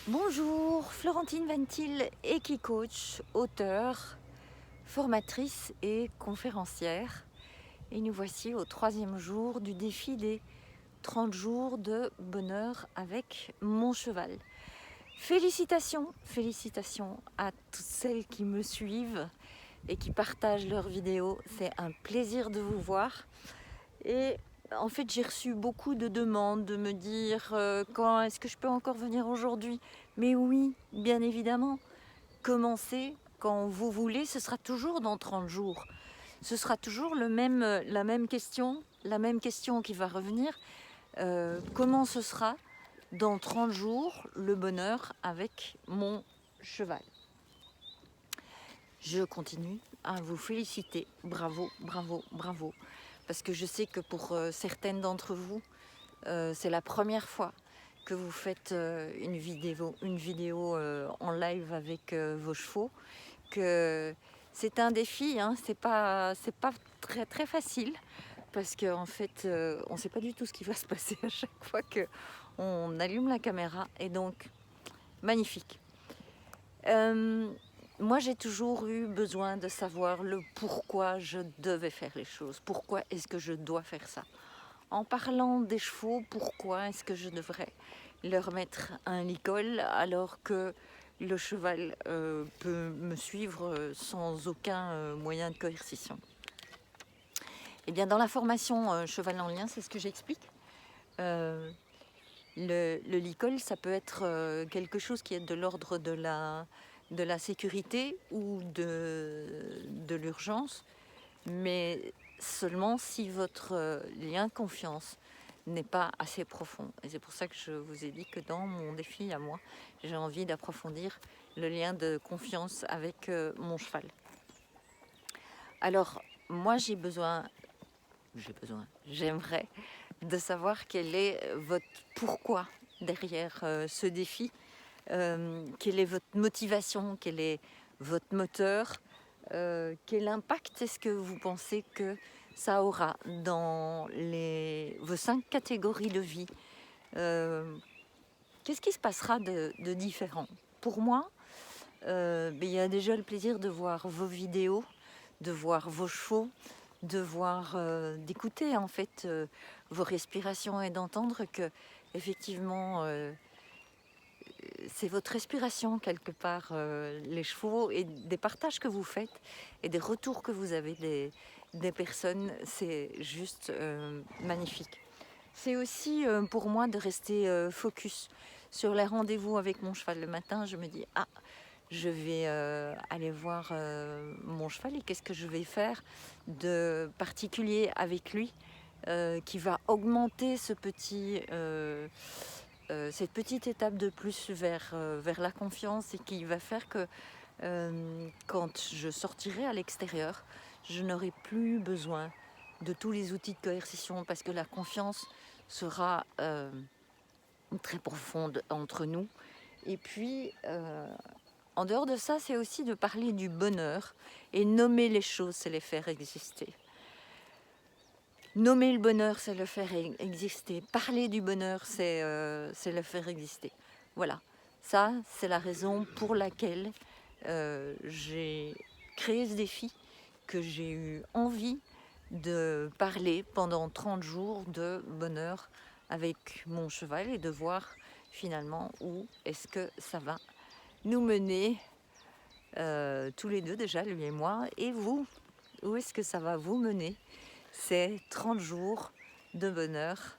Bonjour, Florentine Ventil, Equicoach, auteure, formatrice et conférencière. Et nous voici au 3e jour du défi des 30 jours de bonheur avec mon cheval. Félicitations, félicitations à toutes celles qui me suivent et qui partagent leurs vidéos. C'est un plaisir de vous voir. Et en fait, j'ai reçu beaucoup de demandes de me dire quand est-ce que je peux encore venir aujourd'hui. Mais oui, bien évidemment, commencez quand vous voulez, ce sera toujours dans 30 jours. Ce sera toujours la même question qui va revenir. Comment ce sera dans 30 jours le bonheur avec mon cheval? Je continue à vous féliciter. Bravo, bravo, bravo. Parce que je sais que pour certaines d'entre vous, c'est la première fois que vous faites une vidéo en live avec vos chevaux, que c'est un défi, hein, c'est pas très très facile, parce qu'en en fait, on ne sait pas du tout ce qui va se passer à chaque fois qu'on allume la caméra, et donc magnifique. Moi, j'ai toujours eu besoin de savoir le pourquoi je devais faire les choses, pourquoi est-ce que je dois faire ça. En parlant des chevaux, pourquoi est-ce que je devrais leur mettre un licol alors que le cheval peut me suivre sans aucun moyen de coercition? Eh bien, dans la formation Cheval en lien, c'est ce que j'explique. Euh, le licol, ça peut être quelque chose qui est de l'ordre de la sécurité ou de l'urgence, mais seulement si votre lien de confiance n'est pas assez profond. Et c'est pour ça que je vous ai dit que dans mon défi à moi, j'ai envie d'approfondir le lien de confiance avec mon cheval. Alors, moi j'aimerais de savoir quel est votre pourquoi derrière ce défi, quelle est votre motivation, quel est votre moteur, quel impact est-ce que vous pensez que ça aura dans vos 5 catégories de vie. Qu'est-ce qui se passera de différent? Pour moi, il y a déjà le plaisir de voir vos vidéos, de voir vos chevaux, d'écouter en fait vos respirations et d'entendre que effectivement c'est votre respiration quelque part, les chevaux, et des partages que vous faites et des retours que vous avez des personnes, c'est juste magnifique. C'est aussi pour moi de rester focus sur les rendez-vous avec mon cheval. Le matin, je me dis « Ah, je vais aller voir mon cheval et qu'est-ce que je vais faire de particulier avec lui qui va augmenter cette petite étape de plus vers la confiance, et qui va faire que quand je sortirai à l'extérieur, je n'aurai plus besoin de tous les outils de coercition, parce que la confiance sera très profonde entre nous. Et puis, en dehors de ça, c'est aussi de parler du bonheur, et nommer les choses, c'est les faire exister. Nommer le bonheur, c'est le faire exister. Parler du bonheur, c'est le faire exister. Voilà, ça, c'est la raison pour laquelle j'ai créé ce défi, que j'ai eu envie de parler pendant 30 jours de bonheur avec mon cheval, et de voir finalement où est-ce que ça va nous mener, tous les deux déjà, lui et moi, et vous, où est-ce que ça va vous mener, ces 30 jours de bonheur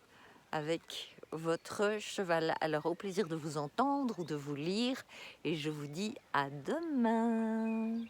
avec votre cheval. Alors, au plaisir de vous entendre ou de vous lire, et je vous dis à demain.